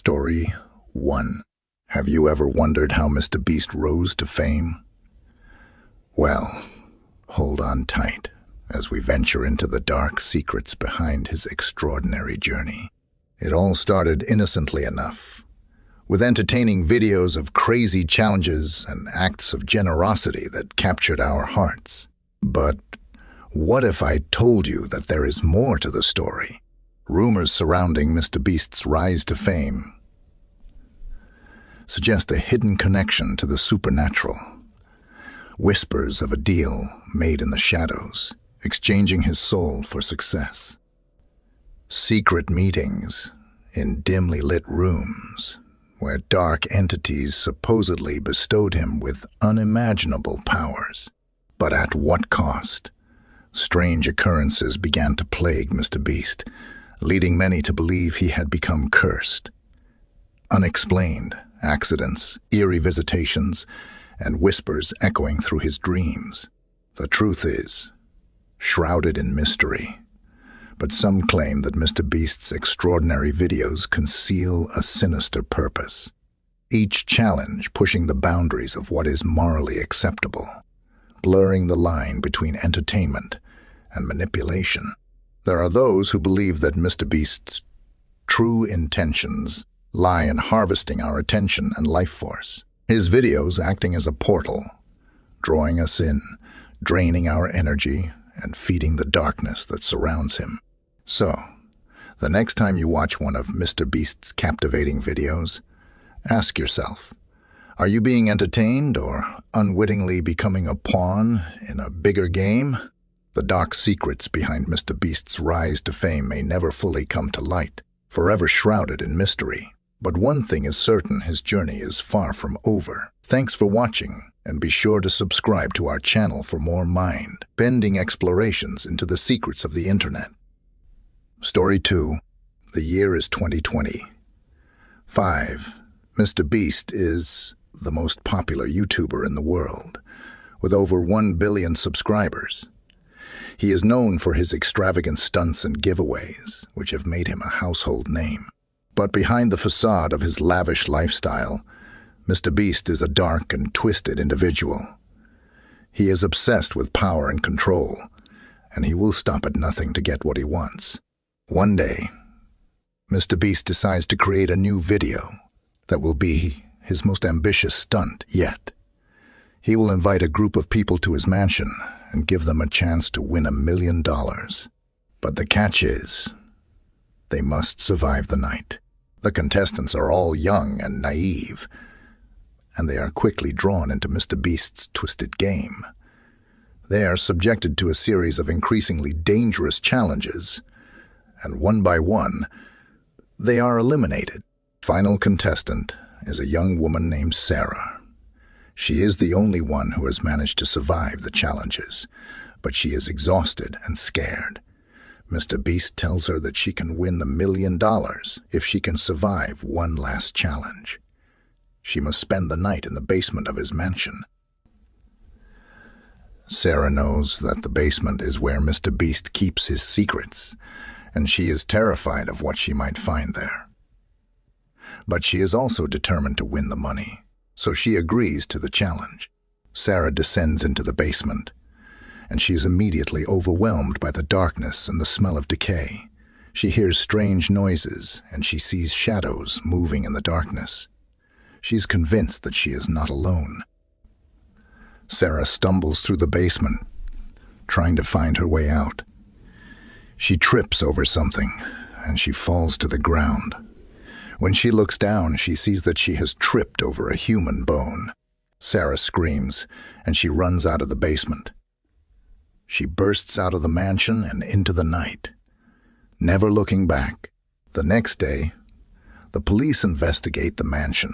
Story 1. Have you ever wondered how Mr. Beast rose to fame? Well, hold on tight as we venture into the dark secrets behind his extraordinary journey. It all started innocently enough, with entertaining videos of crazy challenges and acts of generosity that captured our hearts. But what if I told you that there is more to the story? Rumors surrounding Mr. Beast's rise to fame suggest a hidden connection to the supernatural. Whispers of a deal made in the shadows, exchanging his soul for success. Secret meetings in dimly lit rooms where dark entities supposedly bestowed him with unimaginable powers. But at what cost? Strange occurrences began to plague Mr. Beast, leading many to believe he had become cursed. Unexplained accidents, eerie visitations, and whispers echoing through his dreams. The truth is shrouded in mystery, but some claim that Mr. Beast's extraordinary videos conceal a sinister purpose, each challenge pushing the boundaries of what is morally acceptable, blurring the line between entertainment and manipulation. There are those who believe that Mr. Beast's true intentions lie in harvesting our attention and life force. His videos acting as a portal, drawing us in, draining our energy, and feeding the darkness that surrounds him. So, the next time you watch one of Mr. Beast's captivating videos, ask yourself, are you being entertained or unwittingly becoming a pawn in a bigger game? The dark secrets behind Mr. Beast's rise to fame may never fully come to light, forever shrouded in mystery. But one thing is certain, his journey is far from over. Thanks for watching, and be sure to subscribe to our channel for more mind-bending explorations into the secrets of the internet. Story 2. The year is 2020. 5. Mr. Beast is the most popular YouTuber in the world, with over 1 billion subscribers. He is known for his extravagant stunts and giveaways, which have made him a household name. But behind the facade of his lavish lifestyle, Mr. Beast is a dark and twisted individual. He is obsessed with power and control, and he will stop at nothing to get what he wants. One day, Mr. Beast decides to create a new video that will be his most ambitious stunt yet. He will invite a group of people to his mansion and give them a chance to win $1 million. But the catch is, they must survive the night. The contestants are all young and naive, and they are quickly drawn into Mr. Beast's twisted game. They are subjected to a series of increasingly dangerous challenges, and one by one, they are eliminated. Final contestant is a young woman named Sarah. She is the only one who has managed to survive the challenges, but she is exhausted and scared. Mr. Beast tells her that she can win the $1 million if she can survive one last challenge. She must spend the night in the basement of his mansion. Sarah knows that the basement is where Mr. Beast keeps his secrets, and she is terrified of what she might find there. But she is also determined to win the money, so she agrees to the challenge. Sarah descends into the basement, and she is immediately overwhelmed by the darkness and the smell of decay. She hears strange noises, and she sees shadows moving in the darkness. She is convinced that she is not alone. Sarah stumbles through the basement, trying to find her way out. She trips over something, and she falls to the ground. When she looks down, she sees that she has tripped over a human bone. Sarah screams, and she runs out of the basement. She bursts out of the mansion and into the night, never looking back. The next day, the police investigate the mansion,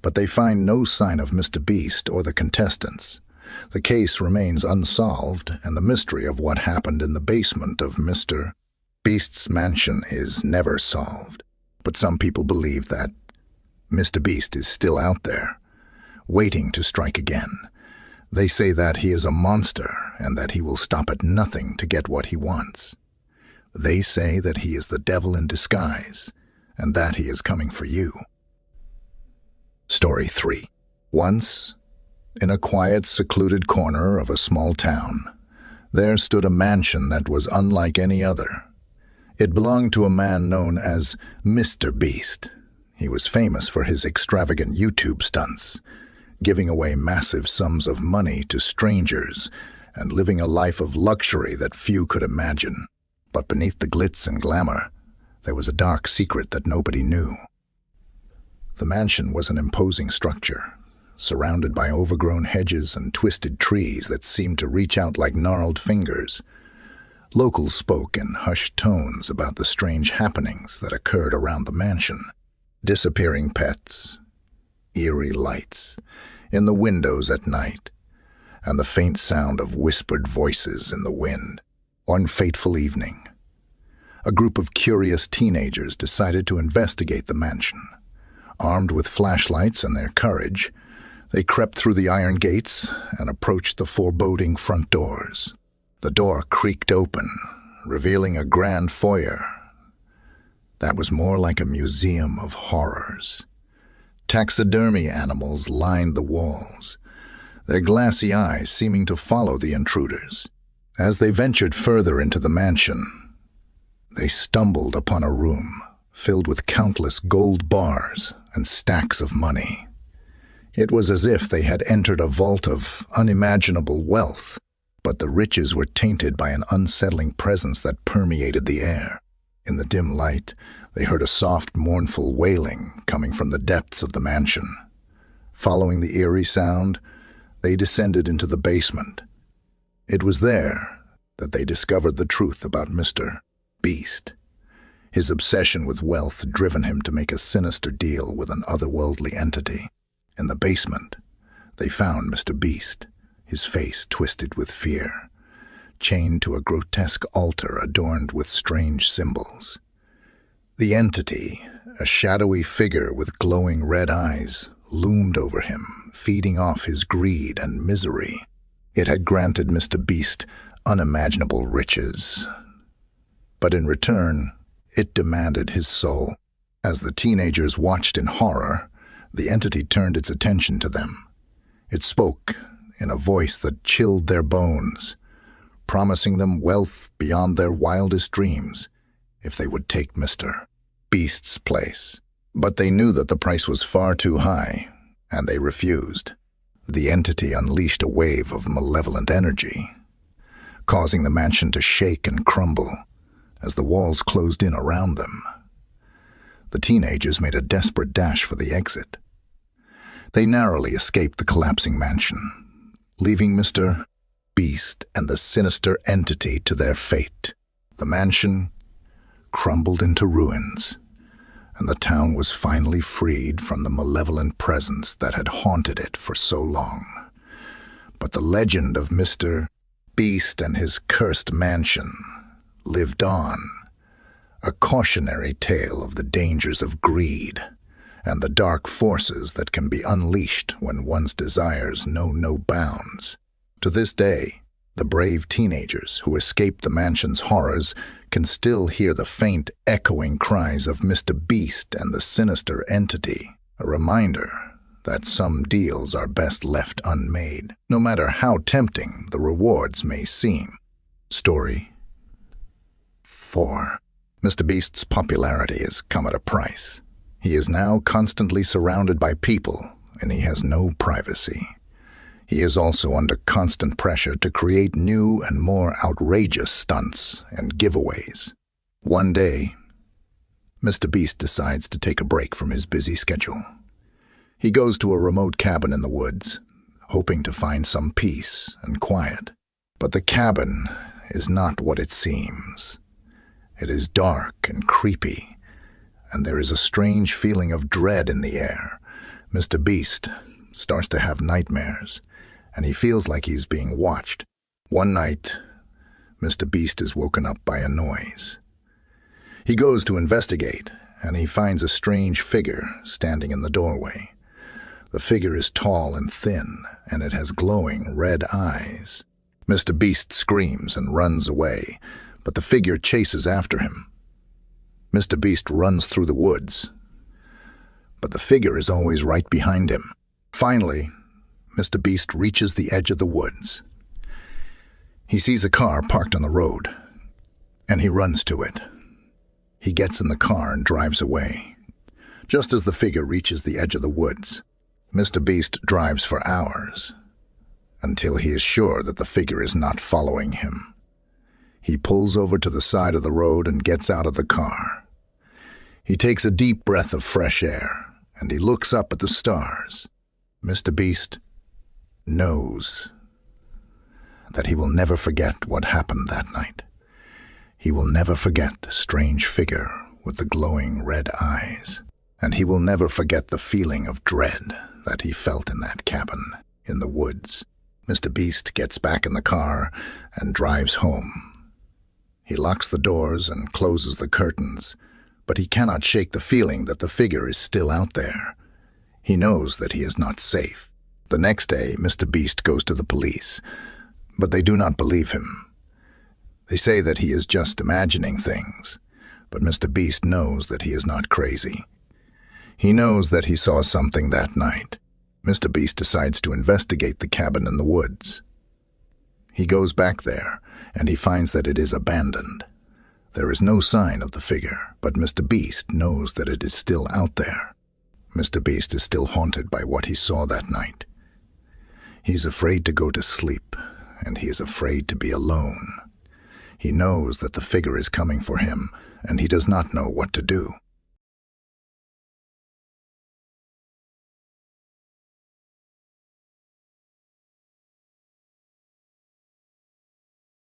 but they find no sign of Mr. Beast or the contestants. The case remains unsolved, and the mystery of what happened in the basement of Mr. Beast's mansion is never solved. But some people believe that Mr. Beast is still out there, waiting to strike again. They say that he is a monster and that he will stop at nothing to get what he wants. They say that he is the devil in disguise, and that he is coming for you. Story 3. Once, in a quiet, secluded corner of a small town, there stood a mansion that was unlike any other. It belonged to a man known as Mr. Beast. He was famous for his extravagant YouTube stunts, giving away massive sums of money to strangers and living a life of luxury that few could imagine. But beneath the glitz and glamour, there was a dark secret that nobody knew. The mansion was an imposing structure, surrounded by overgrown hedges and twisted trees that seemed to reach out like gnarled fingers. Locals spoke in hushed tones about the strange happenings that occurred around the mansion. Disappearing pets, eerie lights in the windows at night, and the faint sound of whispered voices in the wind. One fateful evening, a group of curious teenagers decided to investigate the mansion. Armed with flashlights and their courage, they crept through the iron gates and approached the foreboding front doors. The door creaked open, revealing a grand foyer that was more like a museum of horrors. Taxidermy animals lined the walls, their glassy eyes seeming to follow the intruders. As they ventured further into the mansion, they stumbled upon a room filled with countless gold bars and stacks of money. It was as if they had entered a vault of unimaginable wealth, but the riches were tainted by an unsettling presence that permeated the air. In the dim light, they heard a soft, mournful wailing coming from the depths of the mansion. Following the eerie sound, they descended into the basement. It was there that they discovered the truth about Mr. Beast. His obsession with wealth had driven him to make a sinister deal with an otherworldly entity. In the basement, they found Mr. Beast, his face twisted with fear, chained to a grotesque altar adorned with strange symbols. The entity, a shadowy figure with glowing red eyes, loomed over him, feeding off his greed and misery. It had granted Mr. Beast unimaginable riches, but in return, it demanded his soul. As the teenagers watched in horror, the entity turned its attention to them. It spoke in a voice that chilled their bones, promising them wealth beyond their wildest dreams if they would take Mr. Beast's place. But they knew that the price was far too high, and they refused. The entity unleashed a wave of malevolent energy, causing the mansion to shake and crumble as the walls closed in around them. The teenagers made a desperate dash for the exit. They narrowly escaped the collapsing mansion, leaving Mr. Beast and the sinister entity to their fate. The mansion crumbled into ruins, and the town was finally freed from the malevolent presence that had haunted it for so long. But the legend of Mr. Beast and his cursed mansion lived on, a cautionary tale of the dangers of greed and the dark forces that can be unleashed when one's desires know no bounds. To this day, the brave teenagers who escaped the mansion's horrors can still hear the faint, echoing cries of Mr. Beast and the sinister entity, a reminder that some deals are best left unmade, no matter how tempting the rewards may seem. Story 4. Mr. Beast's popularity has come at a price. He is now constantly surrounded by people, and he has no privacy. He is also under constant pressure to create new and more outrageous stunts and giveaways. One day, Mr. Beast decides to take a break from his busy schedule. He goes to a remote cabin in the woods, hoping to find some peace and quiet. But the cabin is not what it seems. It is dark and creepy, and there is a strange feeling of dread in the air. Mr. Beast starts to have nightmares, and he feels like he's being watched. One night, Mr. Beast is woken up by a noise. He goes to investigate, and he finds a strange figure standing in the doorway. The figure is tall and thin, and it has glowing red eyes. Mr. Beast screams and runs away, but the figure chases after him. Mr. Beast runs through the woods, but the figure is always right behind him. Finally, Mr. Beast reaches the edge of the woods. He sees a car parked on the road, and he runs to it. He gets in the car and drives away. Just as the figure reaches the edge of the woods, Mr. Beast drives for hours, until he is sure that the figure is not following him. He pulls over to the side of the road and gets out of the car. He takes a deep breath of fresh air, and he looks up at the stars. Mr. Beast knows that he will never forget what happened that night. He will never forget the strange figure with the glowing red eyes, and he will never forget the feeling of dread that he felt in that cabin in the woods. Mr. Beast gets back in the car and drives home. He locks the doors and closes the curtains, but he cannot shake the feeling that the figure is still out there. He knows that he is not safe. The next day, Mr. Beast goes to the police, but they do not believe him. They say that he is just imagining things, but Mr. Beast knows that he is not crazy. He knows that he saw something that night. Mr. Beast decides to investigate the cabin in the woods. He goes back there, and he finds that it is abandoned. There is no sign of the figure, but Mr. Beast knows that it is still out there. Mr. Beast is still haunted by what he saw that night. He's afraid to go to sleep, and he is afraid to be alone. He knows that the figure is coming for him, and he does not know what to do.